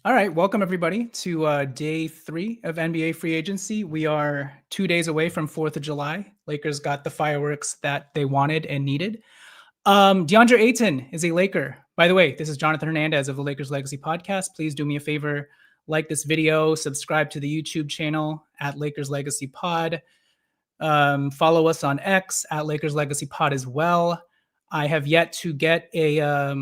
All right, welcome everybody to day 3 of NBA free agency. We are 2 days away from 4th of July. Lakers got the fireworks that they wanted and needed. Deandre Ayton is a Laker. By the way, this is Jonathan Hernandez of the Lakers Legacy Podcast. Please do me a favor, like this video, subscribe to the YouTube channel at Lakers Legacy Pod. Follow us on X at Lakers Legacy Pod as well. I have yet to get a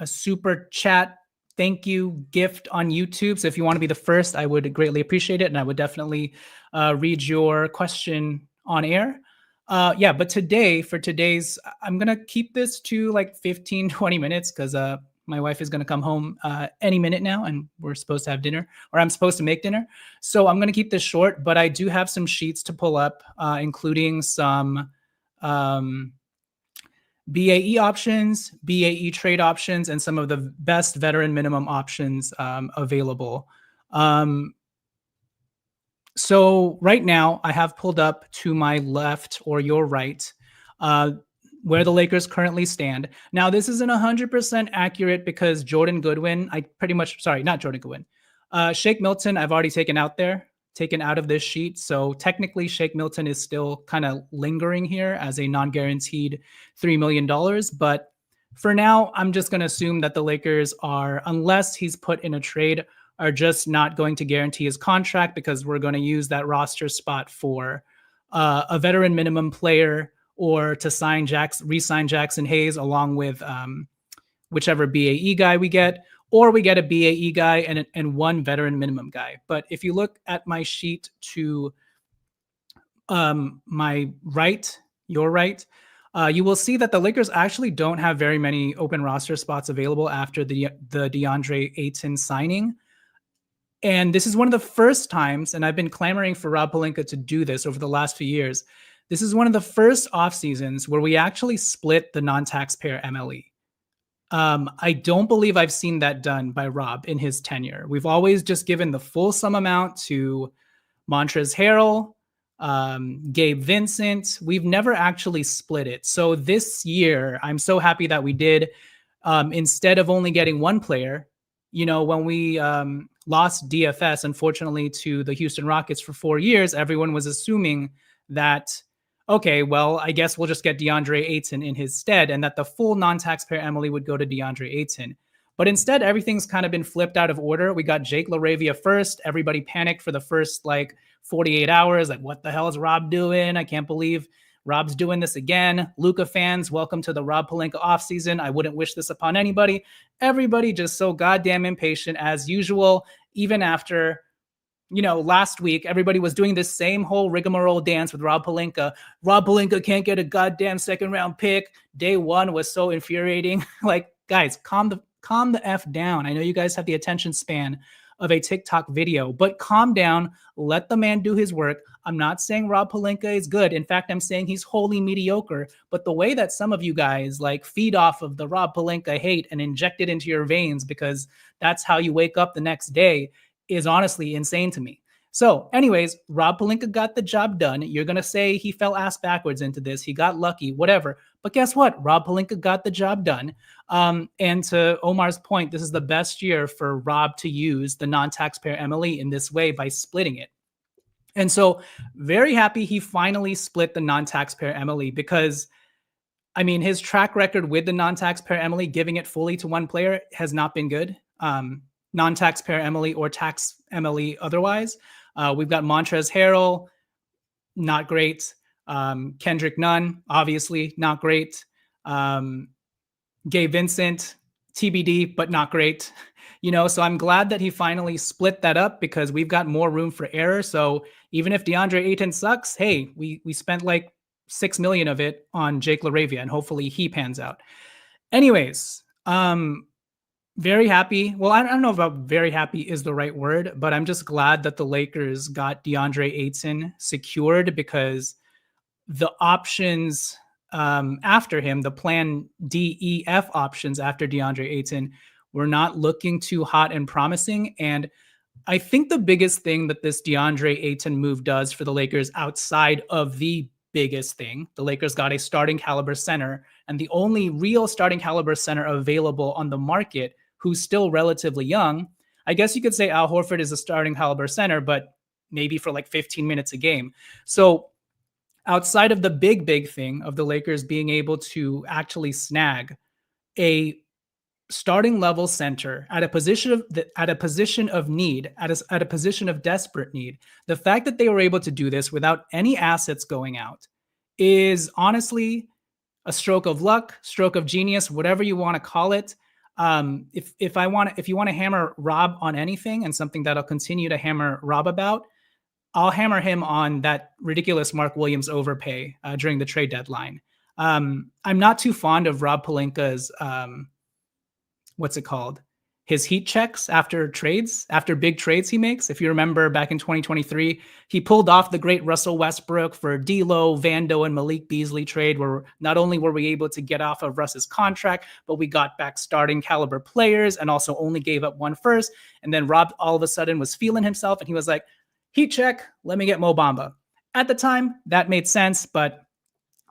super chat thank you gift on YouTube. So if you want to be the first, I would greatly appreciate it. And I would definitely read your question on air. But for today's, I'm going to keep this to like 15, 20 minutes because my wife is going to come home any minute now and we're supposed to have dinner, or I'm supposed to make dinner. So I'm going to keep this short, but I do have some sheets to pull up, including some BAE options, BAE trade options, and some of the best veteran minimum options available. So right now I have pulled up to my left or your right where the Lakers currently stand. Now, this isn't 100% accurate because Jordan Goodwin, not Jordan Goodwin. Shake Milton, I've already taken out of this sheet. So technically, Shake Milton is still kind of lingering here as a non-guaranteed $3 million. But for now, I'm just going to assume that the Lakers are, unless he's put in a trade, are just not going to guarantee his contract because we're going to use that roster spot for a veteran minimum player or to re-sign Jackson Hayes along with whichever BAE guy we get, or we get a BAE guy and one veteran minimum guy. But if you look at my sheet to my right, your right, you will see that the Lakers actually don't have very many open roster spots available after the Deandre Ayton signing. And this is one of the first times, and I've been clamoring for Rob Pelinka to do this over the last few years. This is one of the first off seasons where we actually split the non-taxpayer MLE. I don't believe I've seen that done by Rob in his tenure. We've always just given the full sum amount to Montrezl Harrell, Gabe Vincent. We've never actually split it. So this year, I'm so happy that we did. Instead of only getting one player, when we lost DFS, unfortunately, to the Houston Rockets for 4 years, everyone was assuming that, okay, well, I guess we'll just get Deandre Ayton in his stead and that the full non-taxpayer Emily would go to Deandre Ayton. But instead, everything's kind of been flipped out of order. We got Jake LaRavia first. Everybody panicked for the first 48 hours. Like, what the hell is Rob doing? I can't believe Rob's doing this again. Luka fans, welcome to the Rob Pelinka offseason. I wouldn't wish this upon anybody. Everybody just so goddamn impatient as usual, even after last week, everybody was doing this same whole rigmarole dance with Rob Pelinka. Rob Pelinka can't get a goddamn second round pick. Day one was so infuriating. Guys, calm the F down. I know you guys have the attention span of a TikTok video, but calm down. Let the man do his work. I'm not saying Rob Pelinka is good. In fact, I'm saying he's wholly mediocre. But the way that some of you guys feed off of the Rob Pelinka hate and inject it into your veins because that's how you wake up the next day is honestly insane to me. So anyways, Rob Pelinka got the job done. You're going to say he fell ass backwards into this. He got lucky, whatever. But guess what? Rob Pelinka got the job done. And to Omar's point, this is the best year for Rob to use the non-taxpayer MLE in this way by splitting it. And so very happy he finally split the non-taxpayer MLE because, his track record with the non-taxpayer MLE, giving it fully to one player, has not been good. Non-taxpayer MLE or tax MLE otherwise. We've got Montrezl Harrell, not great. Kendrick Nunn, obviously not great. Gabe Vincent, TBD, but not great. So I'm glad that he finally split that up because we've got more room for error. So even if Deandre Ayton sucks, hey, we spent $6 million of it on Jake LaRavia, and hopefully he pans out. Anyways, very happy. Well, I don't know about very happy is the right word, but I'm just glad that the Lakers got Deandre Ayton secured because the options after him, the plan DEF options after Deandre Ayton, were not looking too hot and promising. And I think the biggest thing that this Deandre Ayton move does for the Lakers, outside of the biggest thing, the Lakers got a starting caliber center, and the only real starting caliber center available on the market who's still relatively young. I guess you could say Al Horford is a starting caliber center, but maybe for like 15 minutes a game. So outside of the big thing of the Lakers being able to actually snag a starting level center at a position of need, at a position of desperate need, the fact that they were able to do this without any assets going out is honestly a stroke of luck, stroke of genius, whatever you want to call it. If you want to hammer Rob on anything, and something that I'll continue to hammer Rob about, I'll hammer him on that ridiculous Mark Williams overpay during the trade deadline. I'm not too fond of Rob Pelinka's what's it called? His heat checks after trades, after big trades he makes. If you remember back in 2023, he pulled off the great Russell Westbrook for D'Lo, Vando, and Malik Beasley trade, where not only were we able to get off of Russ's contract, but we got back starting caliber players and also only gave up one first. And then Rob all of a sudden was feeling himself and he was like, heat check, let me get Mo Bamba. At the time, that made sense, but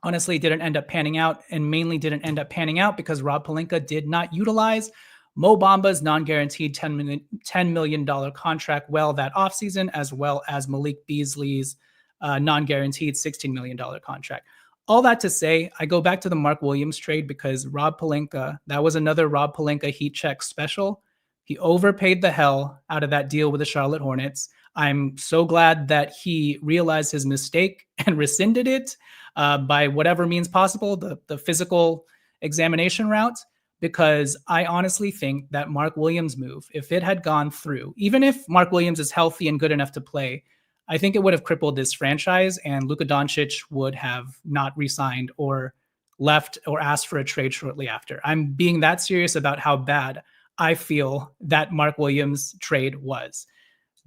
honestly didn't end up panning out, and mainly didn't end up panning out because Rob Pelinka did not utilize Mo Bamba's non-guaranteed $10 million contract well that offseason, as well as Malik Beasley's non-guaranteed $16 million contract. All that to say, I go back to the Mark Williams trade because Rob Pelinka, that was another Rob Pelinka heat check special. He overpaid the hell out of that deal with the Charlotte Hornets. I'm so glad that he realized his mistake and rescinded it by whatever means possible, the physical examination route, because I honestly think that Mark Williams' move, if it had gone through, even if Mark Williams is healthy and good enough to play, I think it would have crippled this franchise, and Luka Doncic would have not re-signed or left or asked for a trade shortly after. I'm being that serious about how bad I feel that Mark Williams trade was.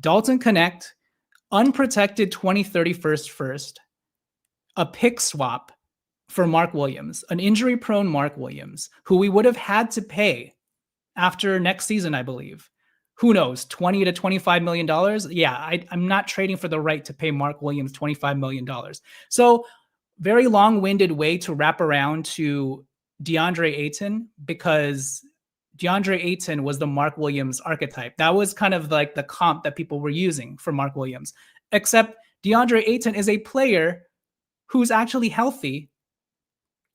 Dalton Connect, unprotected 2031st first, a pick swap for Mark Williams, an injury-prone Mark Williams, who we would have had to pay after next season, I believe. Who knows, $20 to $25 million? Yeah, I'm not trading for the right to pay Mark Williams $25 million. So very long-winded way to wrap around to Deandre Ayton, because Deandre Ayton was the Mark Williams archetype. That was kind of like the comp that people were using for Mark Williams, except Deandre Ayton is a player who's actually healthy,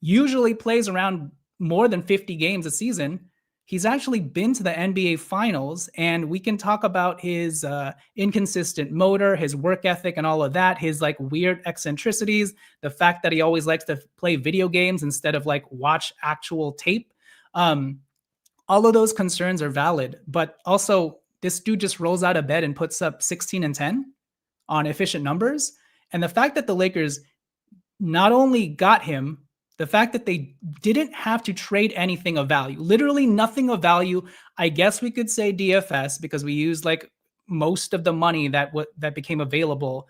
usually plays around more than 50 games a season. He's actually been to the NBA Finals, and we can talk about his inconsistent motor, his work ethic, and all of that, his like weird eccentricities, the fact that he always likes to play video games instead of like watch actual tape. All of those concerns are valid, but also this dude just rolls out of bed and puts up 16 and 10 on efficient numbers. And the fact that the Lakers not only got him, the fact that they didn't have to trade anything of value, literally nothing of value. I guess we could say DFS because we used like most of the money that became available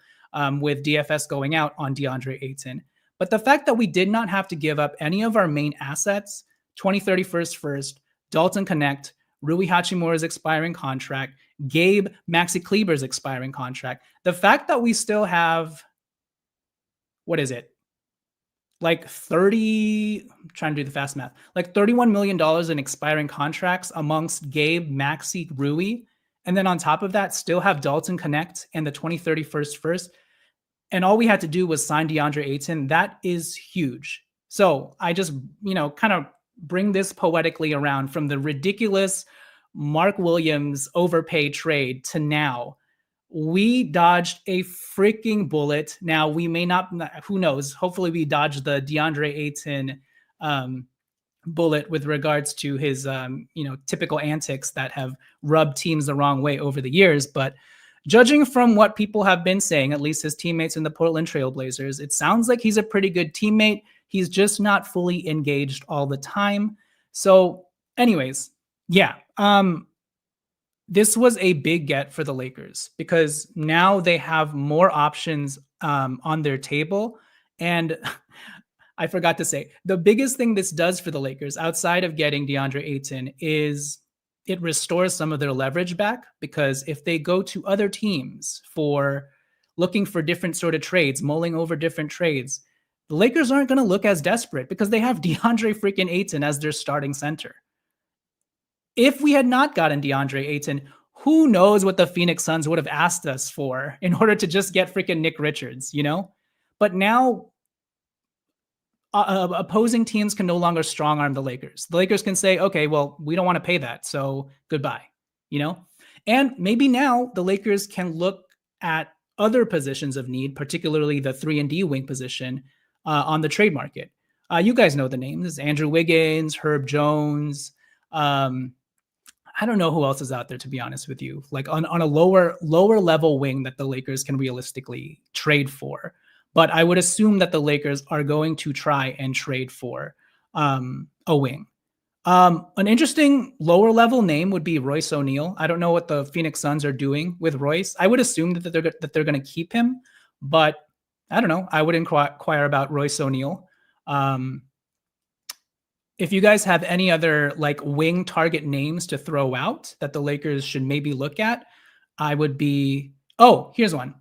with DFS going out on Deandre Ayton. But the fact that we did not have to give up any of our main assets, 2031st first, Dalton Connect, Rui Hachimura's expiring contract, Gabe Maxi Kleber's expiring contract. The fact that we still have, what is it? Like I'm trying to do the fast math, like $31 million in expiring contracts amongst Gabe, Maxi, Rui. And then on top of that, still have Dalton Connect and the 2031st first. And all we had to do was sign Deandre Ayton. That is huge. So I just, kind of bring this poetically around from the ridiculous Mark Williams overpay trade to now. We dodged a freaking bullet. Now we may not, who knows? Hopefully we dodged the Deandre Ayton bullet with regards to his, typical antics that have rubbed teams the wrong way over the years. But judging from what people have been saying, at least his teammates in the Portland Trail Blazers, it sounds like he's a pretty good teammate. He's just not fully engaged all the time. So anyways, yeah. This was a big get for the Lakers because now they have more options on their table. And I forgot to say, the biggest thing this does for the Lakers outside of getting Deandre Ayton is it restores some of their leverage back, because if they go to other teams for looking for different sort of trades, mulling over different trades, the Lakers aren't going to look as desperate because they have Deandre freaking Ayton as their starting center. If we had not gotten Deandre Ayton, who knows what the Phoenix Suns would have asked us for in order to just get freaking Nick Richards, you know? But now opposing teams can no longer strong arm the Lakers. The Lakers can say, okay, well, we don't want to pay that, so goodbye, you know? And maybe now the Lakers can look at other positions of need, particularly the 3-and-D wing position on the trade market. You guys know the names: Andrew Wiggins, Herb Jones. I don't know who else is out there, to be honest with you, like on a lower level wing that the Lakers can realistically trade for. But I would assume that the Lakers are going to try and trade for a wing. An interesting lower level name would be Royce O'Neal. I don't know what the Phoenix Suns are doing with Royce. I would assume that they're going to keep him, but I don't know. I would inquire about Royce O'Neal. If you guys have any other like wing target names to throw out that the Lakers should maybe look at, I would be. Oh, here's one.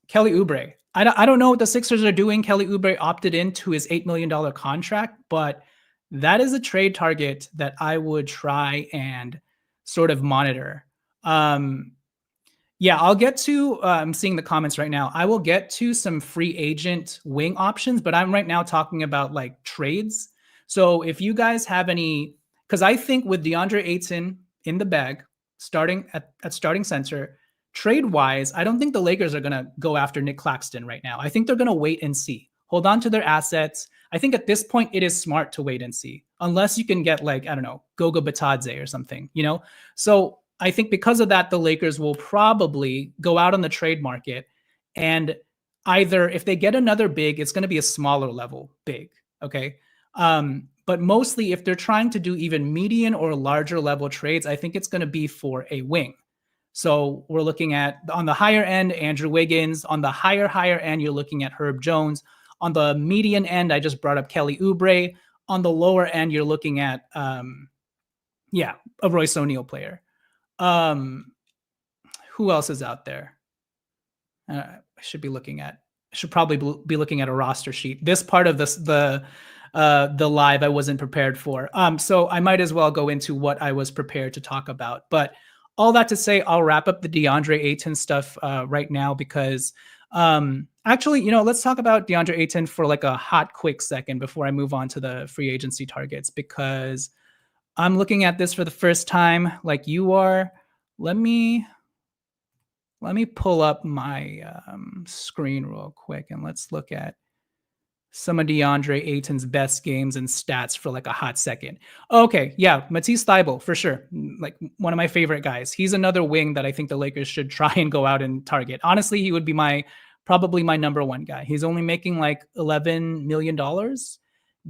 Kelly Oubre. I don't know what the Sixers are doing. Kelly Oubre opted into his $8 million contract, but that is a trade target that I would try and sort of monitor. Yeah, I'll get to, I'm seeing the comments right now. I will get to some free agent wing options, but I'm right now talking about like trades. So if you guys have any, because I think with Deandre Ayton in the bag, starting at starting center, trade-wise, I don't think the Lakers are going to go after Nick Claxton right now. I think they're going to wait and see. Hold on to their assets. I think at this point, it is smart to wait and see. Unless you can get like, I don't know, Goga Batadze or something, you know? So I think because of that, the Lakers will probably go out on the trade market. And either if they get another big, it's going to be a smaller level big, okay? But mostly if they're trying to do even median or larger level trades, I think it's going to be for a wing. So we're looking at, on the higher end, Andrew Wiggins. On the higher end, you're looking at Herb Jones. On the median end, I just brought up Kelly Oubre. On the lower end, you're looking at, a Royce O'Neal player. Who else is out there? I should probably be looking at a roster sheet. This part of the live I wasn't prepared for. So I might as well go into what I was prepared to talk about. But all that to say, I'll wrap up the Deandre Ayton stuff right now because actually, let's talk about Deandre Ayton for like a hot, quick second before I move on to the free agency targets, because I'm looking at this for the first time like you are. Let me pull up my screen real quick and let's look at some of Deandre Ayton's best games and stats for like a hot second. Okay, yeah, Matisse Thybulle for sure. Like one of my favorite guys. He's another wing that I think the Lakers should try and go out and target. Honestly, he would be probably my number one guy. He's only making like $11 million.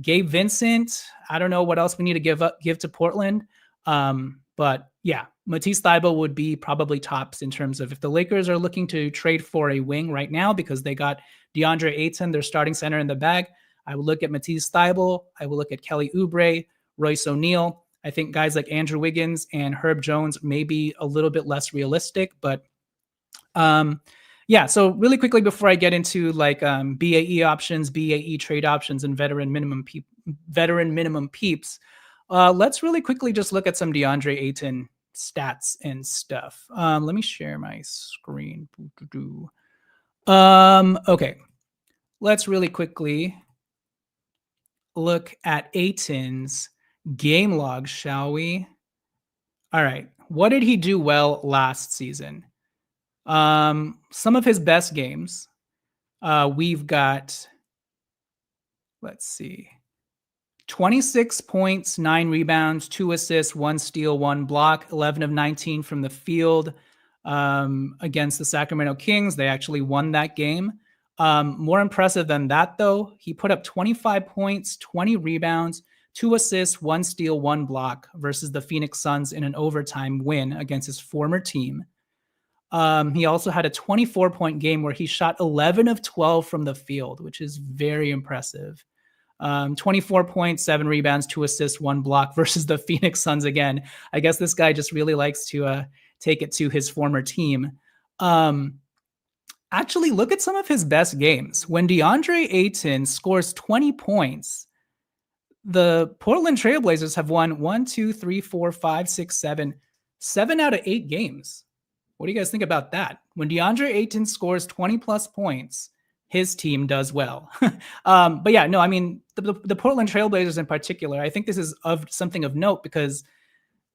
Gabe Vincent, I don't know what else we need to give to Portland. But yeah, Matisse Thybulle would be probably tops in terms of if the Lakers are looking to trade for a wing right now because they got Deandre Ayton, their starting center, in the bag. I would look at Matisse Thybulle. I will look at Kelly Oubre, Royce O'Neal. I think guys like Andrew Wiggins and Herb Jones may be a little bit less realistic, but so really quickly before I get into like BAE options, BAE trade options, and veteran minimum peeps, let's really quickly just look at some Deandre Ayton stats and stuff. Let me share my screen. Okay. Let's really quickly look at Ayton's game log, shall we? All right. What did he do well last season? Some of his best games. We've got, let's see, 26 points, 9 rebounds, 2 assists, 1 steal, 1 block, 11 of 19 from the field against the Sacramento Kings. They actually won that game. More impressive than that, though, he put up 25 points, 20 rebounds, 2 assists, 1 steal, 1 block versus the Phoenix Suns in an overtime win against his former team. He also had a 24-point game where he shot 11 of 12 from the field, which is very impressive. 24 points, 7 rebounds, 2 assists, 1 block versus the Phoenix Suns again. I guess this guy just really likes to take it to his former team. Actually, look at some of his best games. When Deandre Ayton scores 20 points, the Portland Trailblazers have won 1, 2, 3, 4, 5, 6, 7, 7 out of 8 games. What do you guys think about that? When Deandre Ayton scores 20 plus points, his team does well. But yeah, no, I mean, the Portland Trailblazers in particular, I think this is of something of note because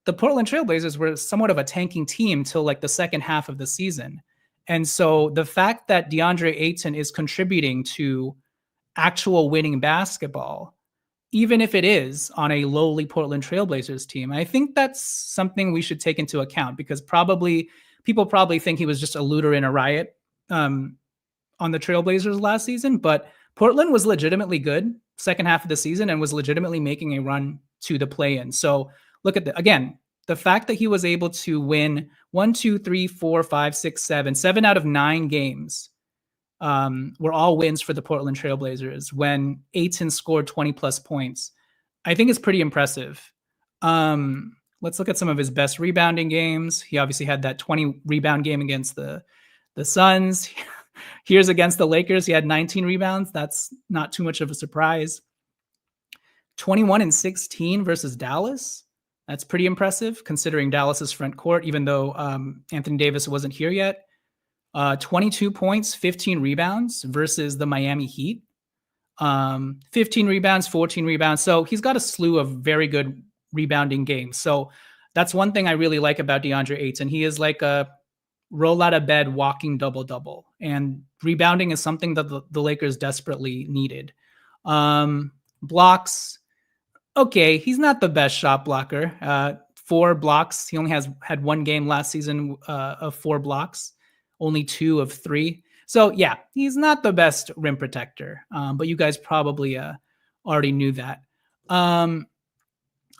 the Portland Trailblazers were somewhat of a tanking team till like the second half of the season. And so the fact that Deandre Ayton is contributing to actual winning basketball, even if it is on a lowly Portland Trailblazers team, I think that's something we should take into account because people probably think he was just a looter in a riot on the Trailblazers last season, but Portland was legitimately good second half of the season and was legitimately making a run to the play-in. So look at the fact that he was able to win 7 out of 9 games were all wins for the Portland Trailblazers when Ayton scored 20 plus points. I think it's pretty impressive. Let's look at some of his best rebounding games. He obviously had that 20 rebound game against the Suns. Here's against the Lakers. He had 19 rebounds. That's not too much of a surprise. 21 and 16 versus Dallas. That's pretty impressive considering Dallas's front court, even though Anthony Davis wasn't here yet. 22 points, 15 rebounds versus the Miami Heat. 15 rebounds, 14 rebounds. So he's got a slew of very good rebounding games. So that's one thing I really like about Deandre Ayton. He is like a roll out of bed, walking double-double. And rebounding is something that the Lakers desperately needed. Blocks, okay, he's not the best shot blocker. 4 blocks. He only had one game last season of 4 blocks, only 2 of 3. So yeah, he's not the best rim protector, but you guys probably already knew that.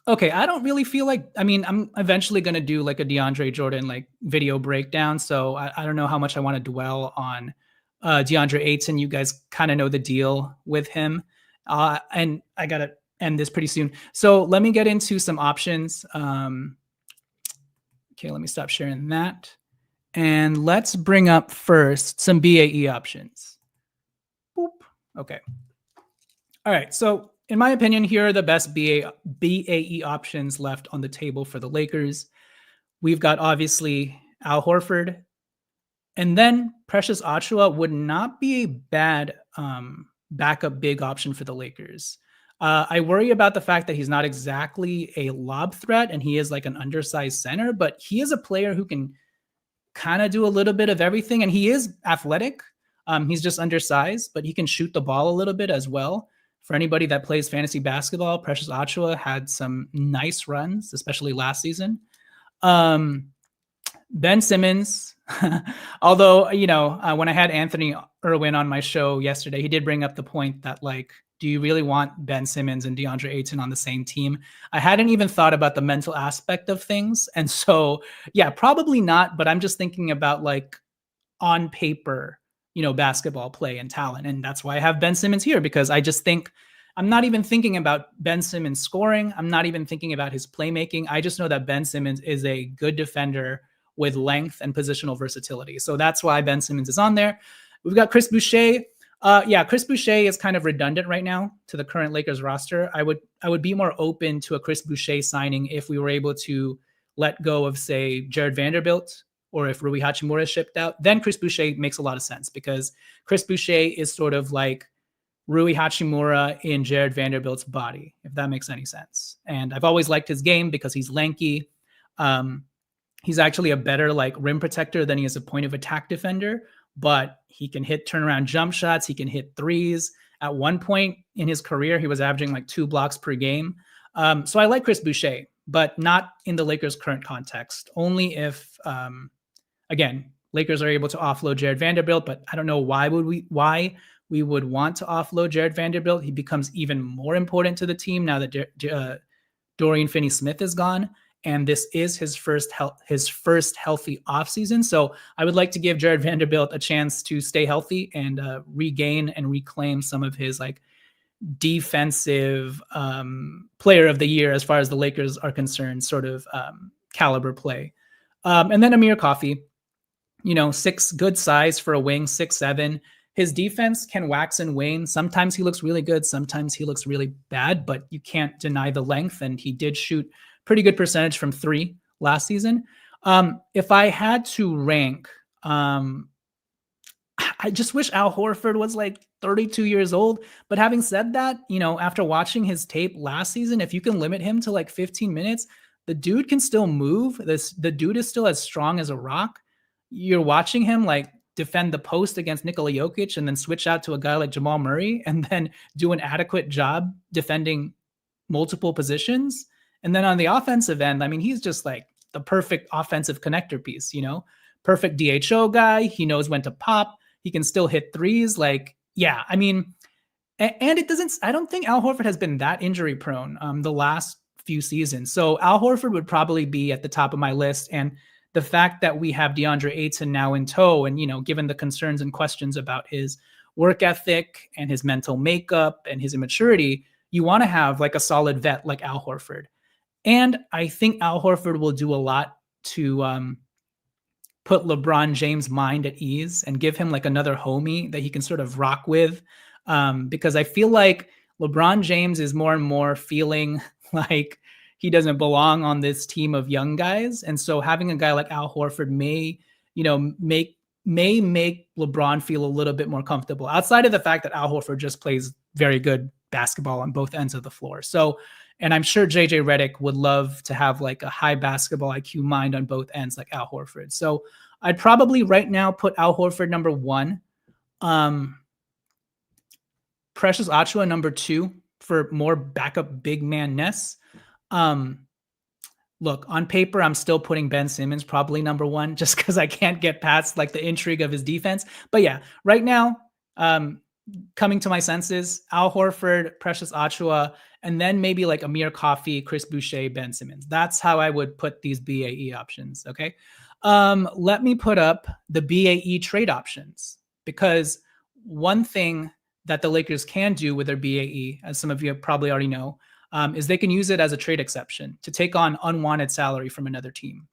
Okay, I don't really feel like, I mean, I'm eventually going to do like a DeAndre Jordan like video breakdown, so I don't know how much I want to dwell on DeAndre Ayton. You guys kind of know the deal with him, and I got to end this pretty soon. So let me get into some options. Okay, let me stop sharing that. And let's bring up first some BAE options. Boop. Okay. All right, so in my opinion, here are the best BAE options left on the table for the Lakers. We've got obviously Al Horford, and then Precious Achiuwa would not be a bad backup big option for the Lakers. I worry about the fact that he's not exactly a lob threat and he is like an undersized center, but he is a player who can kind of do a little bit of everything, and he is athletic. He's just undersized, but he can shoot the ball a little bit as well. For anybody that plays fantasy basketball, Precious Achiuwa had some nice runs, especially last season. Ben Simmons, although, you know, when I had Anthony Irwin on my show yesterday, he did bring up the point that, like, do you really want Ben Simmons and DeAndre Ayton on the same team? I hadn't even thought about the mental aspect of things. And so, yeah, probably not. But I'm just thinking about, like, on paper, you know, basketball play and talent. And that's why I have Ben Simmons here, because I just think I'm not even thinking about Ben Simmons scoring. I'm not even thinking about his playmaking. I just know that Ben Simmons is a good defender with length and positional versatility. So that's why Ben Simmons is on there. We've got Chris Boucher. Yeah, Chris Boucher is kind of redundant right now to the current Lakers roster. I would be more open to a Chris Boucher signing if we were able to let go of, say, Jared Vanderbilt, or if Rui Hachimura is shipped out. Then Chris Boucher makes a lot of sense, because Chris Boucher is sort of like Rui Hachimura in Jared Vanderbilt's body, if that makes any sense. And I've always liked his game because he's lanky. He's actually a better like rim protector than he is a point of attack defender, but he can hit turnaround jump shots. He can hit threes. At one point in his career, he was averaging like 2 blocks per game. So I like Chris Boucher, but not in the Lakers' current context. Only if, again, Lakers are able to offload Jared Vanderbilt, but I don't know why we would want to offload Jared Vanderbilt. He becomes even more important to the team now that Dorian Finney-Smith is gone. And this is his first healthy offseason. So I would like to give Jared Vanderbilt a chance to stay healthy and regain and reclaim some of his like defensive player of the year, as far as the Lakers are concerned, sort of caliber play. And then Amir Coffey, you know, 6 good size for a wing, 6'7". His defense can wax and wane. Sometimes he looks really good. Sometimes he looks really bad, but you can't deny the length. And he did shoot pretty good percentage from 3 last season. If I had to rank, I just wish Al Horford was like 32 years old. But having said that, after watching his tape last season, if you can limit him to like 15 minutes, the dude can still move. The dude is still as strong as a rock. You're watching him like defend the post against Nikola Jokic and then switch out to a guy like Jamal Murray and then do an adequate job defending multiple positions. And then on the offensive end, I mean, he's just like the perfect offensive connector piece, perfect DHO guy. He knows when to pop. He can still hit threes. Like, yeah, I mean, and I don't think Al Horford has been that injury prone the last few seasons. So Al Horford would probably be at the top of my list. And the fact that we have Deandre Ayton now in tow and, given the concerns and questions about his work ethic and his mental makeup and his immaturity, you want to have like a solid vet like Al Horford. And I think Al Horford will do a lot to put LeBron James' mind at ease and give him like another homie that he can sort of rock with. Because I feel like LeBron James is more and more feeling like he doesn't belong on this team of young guys. And so having a guy like Al Horford may make LeBron feel a little bit more comfortable, outside of the fact that Al Horford just plays very good basketball on both ends of the floor. So, and I'm sure JJ Redick would love to have like a high basketball IQ mind on both ends like Al Horford. So I'd probably right now put Al Horford number 1. Precious Achiuwa number 2 for more backup big man-ness. Look, on paper, I'm still putting Ben Simmons probably number 1 just because I can't get past like the intrigue of his defense. But yeah, right now, coming to my senses, Al Horford, Precious Achiuwa, and then maybe like Amir Coffey, Chris Boucher, Ben Simmons. That's how I would put these BAE options, okay? Let me put up the BAE trade options, because one thing that the Lakers can do with their BAE, as some of you probably already know, is they can use it as a trade exception to take on unwanted salary from another team.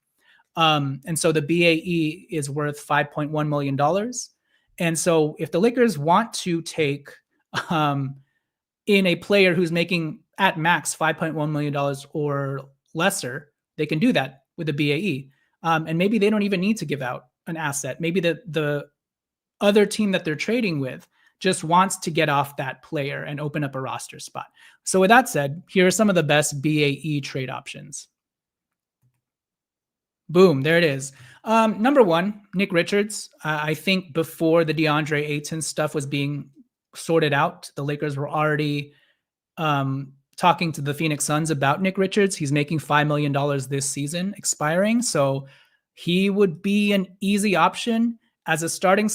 And so the BAE is worth $5.1 million. And so if the Lakers want to take in a player who's making at max $5.1 million or lesser, they can do that with the BAE. And maybe they don't even need to give out an asset. Maybe the other team that they're trading with just wants to get off that player and open up a roster spot. So with that said, here are some of the best BAE trade options. Boom, there it is. Number 1, Nick Richards. I think before the Deandre Ayton stuff was being sorted out, the Lakers were already talking to the Phoenix Suns about Nick Richards. He's making $5 million this season, expiring. So he would be an easy option. As a starting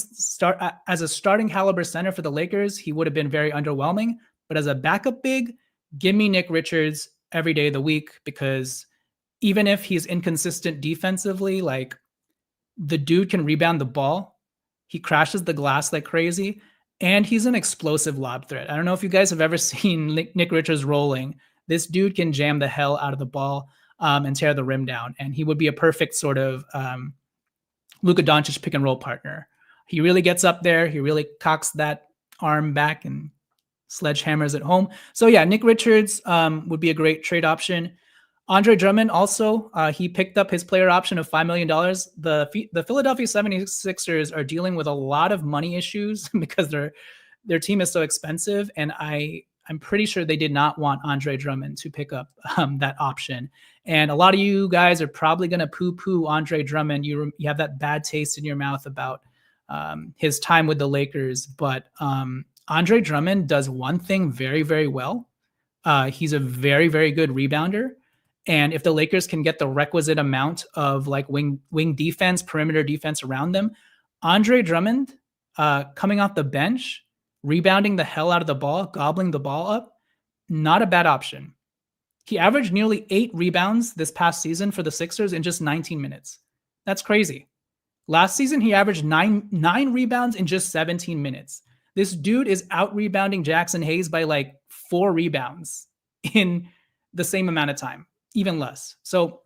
caliber center for the Lakers, he would have been very underwhelming. But as a backup big, give me Nick Richards every day of the week, because even if he's inconsistent defensively, like the dude can rebound the ball. He crashes the glass like crazy, and he's an explosive lob threat. I don't know if you guys have ever seen Nick Richards rolling. This dude can jam the hell out of the ball and tear the rim down. And he would be a perfect sort of Luka Doncic pick and roll partner. He really gets up there. He really cocks that arm back and sledgehammers at home. So yeah, Nick Richards would be a great trade option. Andre Drummond also, he picked up his player option of $5 million. The Philadelphia 76ers are dealing with a lot of money issues because their team is so expensive. And I'm pretty sure they did not want Andre Drummond to pick up that option. And a lot of you guys are probably going to poo-poo Andre Drummond. You have that bad taste in your mouth about his time with the Lakers. But Andre Drummond does one thing very, very well. He's a very, very good rebounder. And if the Lakers can get the requisite amount of like wing defense, perimeter defense around them, Andre Drummond coming off the bench, rebounding the hell out of the ball, gobbling the ball up, not a bad option. He averaged nearly 8 rebounds this past season for the Sixers in just 19 minutes. That's crazy. Last season, he averaged nine rebounds in just 17 minutes. This dude is out rebounding Jackson Hayes by like 4 rebounds in the same amount of time, even less. So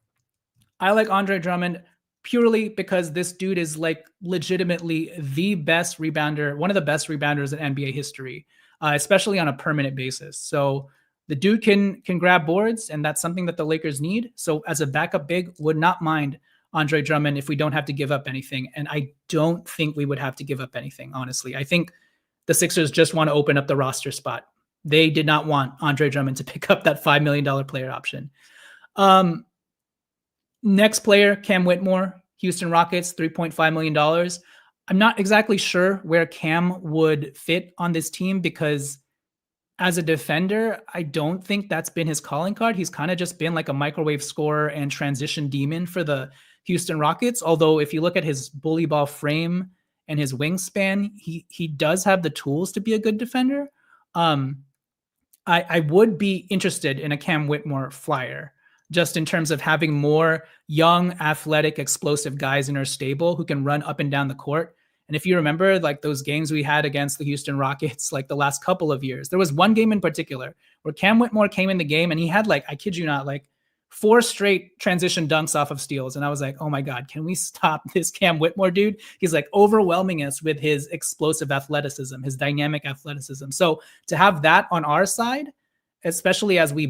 I like Andre Drummond purely because this dude is like legitimately the best rebounder, one of the best rebounders in NBA history, especially on a permanent basis. So The dude can grab boards, and that's something that the Lakers need. So as a backup big, would not mind Andre Drummond if we don't have to give up anything. And I don't think we would have to give up anything, honestly. I think the Sixers just want to open up the roster spot. They did not want Andre Drummond to pick up that $5 million player option. Next player, Cam Whitmore, Houston Rockets, $3.5 million. I'm not exactly sure where Cam would fit on this team because as a defender, I don't think that's been his calling card. He's kind of just been like a microwave scorer and transition demon for the Houston Rockets. Although if you look at his bully ball frame and his wingspan, he does have the tools to be a good defender. I would be interested in a Cam Whitmore flyer, just in terms of having more young, athletic, explosive guys in our stable who can run up and down the court. And if you remember, like those games we had against the Houston Rockets, like the last couple of years, there was one game in particular where Cam Whitmore came in the game and he had like, I kid you not, like 4 straight transition dunks off of steals. And I was like, oh my God, can we stop this Cam Whitmore dude? He's like overwhelming us with his explosive athleticism, his dynamic athleticism. So to have that on our side, especially as we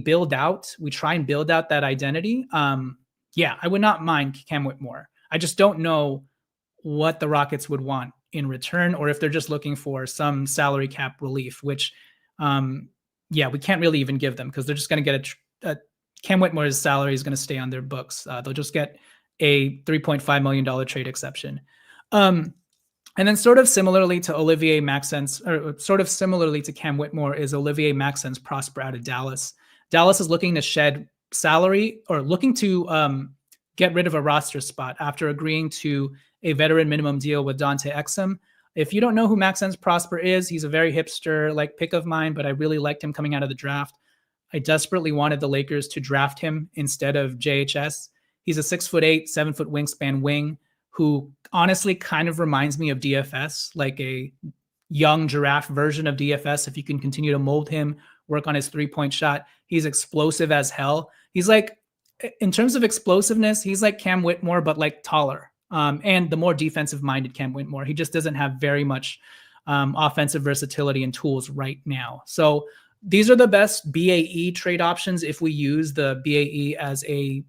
try and build out that identity. Yeah, I would not mind Cam Whitmore. I just don't know what the Rockets would want in return, or if they're just looking for some salary cap relief, which, we can't really even give them because they're just going to get Cam Whitmore's salary is going to stay on their books. They'll just get a $3.5 million trade exception. And then sort of similarly to Olivier Maxence, or sort of similarly to Cam Whitmore, is Olivier Maxence Prosper out of Dallas. Dallas is looking to shed salary, or looking to get rid of a roster spot after agreeing to a veteran minimum deal with Dante Exum. If you don't know who Maxence Prosper is, he's a very hipster like pick of mine, but I really liked him coming out of the draft. I desperately wanted the Lakers to draft him instead of JHS. He's a 6'8", 7-foot wingspan wing who honestly kind of reminds me of DFS, like a young giraffe version of DFS. If you can continue to mold him, work on his 3-point shot, he's explosive as hell. He's like, in terms of explosiveness, he's like Cam Whitmore, but like taller. And the more defensive-minded Cam Whitmore. He just doesn't have very much offensive versatility and tools right now. So these are the best BAE trade options if we use the BAE as a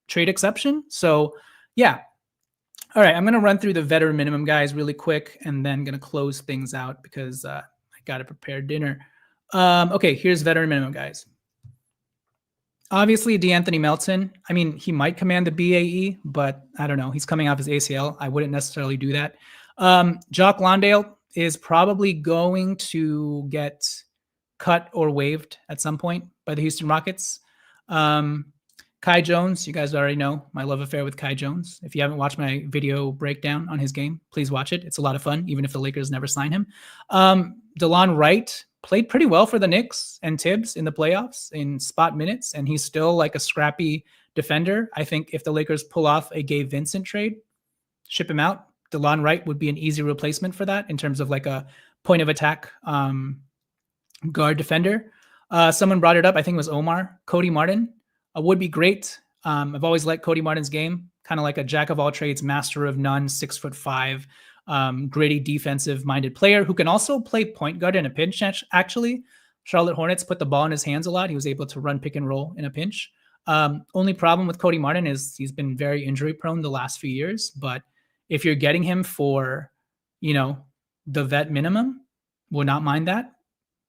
trade exception. So yeah. All right, I'm going to run through the veteran minimum guys really quick and then going to close things out because I got to prepare dinner. Okay, here's veteran minimum guys. Obviously, DeAnthony Melton. I mean, he might command the BAE, but I don't know. He's coming off his ACL. I wouldn't necessarily do that. Jock Landale is probably going to get cut or waived at some point by the Houston Rockets. Kai Jones, you guys already know my love affair with Kai Jones. If you haven't watched my video breakdown on his game, please watch it. It's a lot of fun, even if the Lakers never sign him. DeLon Wright played pretty well for the Knicks and Tibbs in the playoffs in spot minutes, and he's still like a scrappy defender. I think if the Lakers pull off a Gabe Vincent trade, ship him out, DeLon Wright would be an easy replacement for that in terms of like a point of attack guard defender. Someone brought it up. I think it was Omar. Cody Martin would be great. I've always liked Cody Martin's game, kind of like a jack of all trades, master of none, 6'5", gritty defensive minded player who can also play point guard in a pinch. Actually, Charlotte Hornets put the ball in his hands a lot. He was able to run pick and roll in a pinch. Only problem with Cody Martin is he's been very injury prone the last few years, but if you're getting him for, the vet minimum, would not mind that,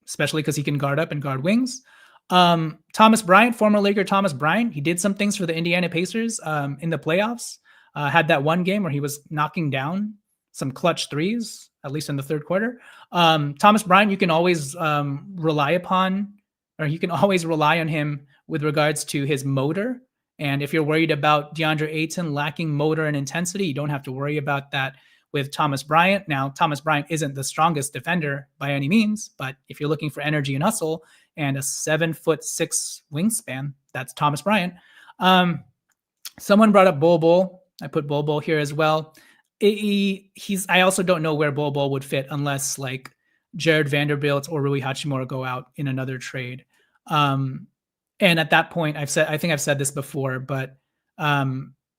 especially because he can guard up and guard wings. Thomas Bryant, former Laker Thomas Bryant, he did some things for the Indiana Pacers in the playoffs. Had that one game where he was knocking down some clutch threes, at least in the third quarter. Thomas Bryant, you can always rely upon, or you can always rely on him with regards to his motor. And if you're worried about Deandre Ayton lacking motor and intensity, you don't have to worry about that with Thomas Bryant. Now, Thomas Bryant isn't the strongest defender by any means, but if you're looking for energy and hustle and a 7'6" wingspan, that's Thomas Bryant. Someone brought up Bol Bol. I put Bol Bol here as well. I also don't know where Bol Bol would fit unless like Jared Vanderbilt or Rui Hachimura go out in another trade. And at that point, I think I've said this before, but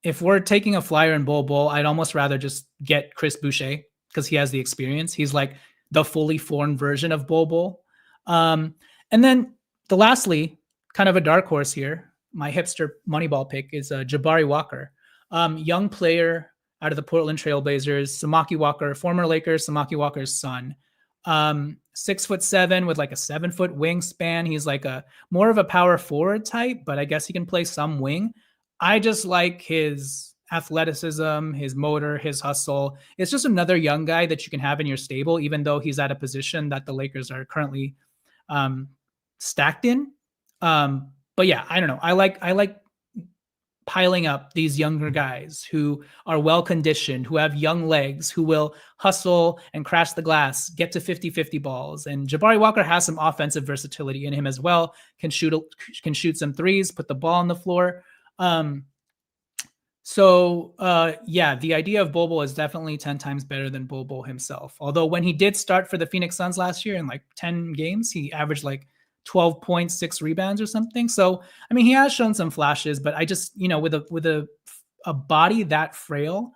if we're taking a flyer in Bol Bol, I'd almost rather just get Chris Boucher because he has the experience. He's like the fully formed version of Bol Bol. And then lastly, kind of a dark horse here, my hipster Moneyball pick is Jabari Walker, young player out of the Portland Trailblazers. Samaki Walker, former Lakers, Samaki Walker's son. 6'7" with like a 7-foot wingspan. He's like a more of a power forward type, but I guess he can play some wing. I just like his athleticism, his motor, his hustle. It's just another young guy that you can have in your stable, even though he's at a position that the Lakers are currently stacked in. But yeah, I don't know. I like piling up these younger guys who are well conditioned, who have young legs, who will hustle and crash the glass, get to 50-50 balls. And Jabari Walker has some offensive versatility in him as well. Can shoot some threes, put the ball on the floor. Yeah, the idea of Bol Bol is definitely 10 times better than Bol Bol himself. Although when he did start for the Phoenix Suns last year in like 10 games, he averaged like 12 points, 6 rebounds or something. So, I mean, he has shown some flashes, but I just, with a body that frail,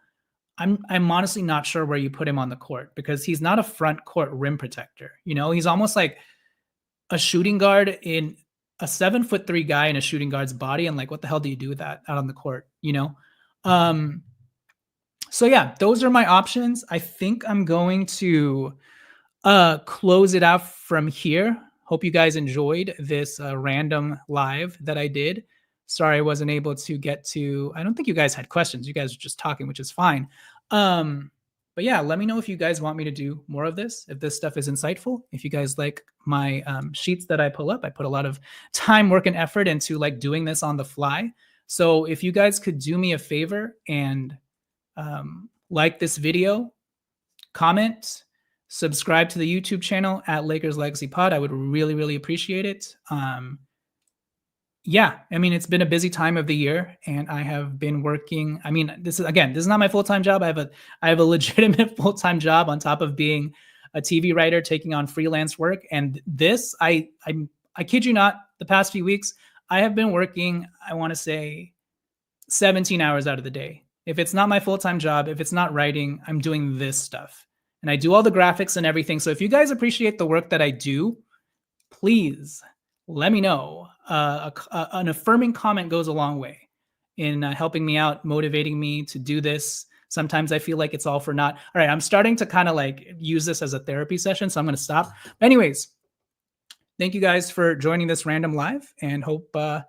I'm honestly not sure where you put him on the court, because he's not a front court rim protector. He's almost like a shooting guard in a 7'3" guy in a shooting guard's body. And like, what the hell do you do with that out on the court? So yeah, those are my options. I think I'm going to close it out from here. Hope you guys enjoyed this random live that I did. Sorry I wasn't able to get to, I don't think you guys had questions. You guys were just talking, which is fine. But yeah, let me know if you guys want me to do more of this, if this stuff is insightful, if you guys like my sheets that I pull up. I put a lot of time, work, and effort into like doing this on the fly. So if you guys could do me a favor and like this video, comment, subscribe to the YouTube channel at Lakers Legacy Pod. I would really, really appreciate it. Yeah, I mean, it's been a busy time of the year, and I have been working. I mean, this is not my full-time job. I have a legitimate full-time job on top of being a TV writer, taking on freelance work. And this, I kid you not, the past few weeks, I have been working, I want to say 17 hours out of the day. If it's not my full-time job, if it's not writing, I'm doing this stuff. And I do all the graphics and everything. So if you guys appreciate the work that I do, please let me know. An affirming comment goes a long way in helping me out, motivating me to do this. Sometimes I feel like it's all for naught. All right, I'm starting to kind of like use this as a therapy session, so I'm going to stop. Anyways, thank you guys for joining this random live, and hope, okay,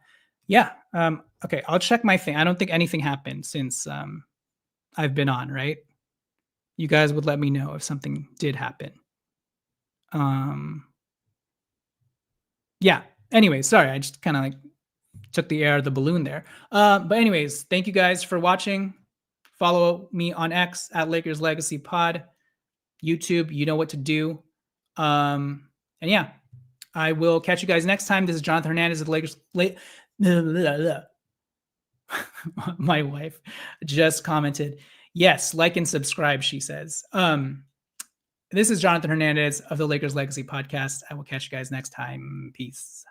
I'll check my thing. I don't think anything happened since I've been on, right? You guys would let me know if something did happen. Yeah. Anyways, sorry, I just kind of like took the air out of the balloon there. But anyways, thank you guys for watching. Follow me on X at Lakers Legacy Pod. YouTube, you know what to do. And yeah, I will catch you guys next time. This is Jonathan Hernandez of the Lakers. My wife just commented, yes, like and subscribe, she says. This is Jonathan Hernandez of the Lakers Legacy Podcast. I will catch you guys next time. Peace.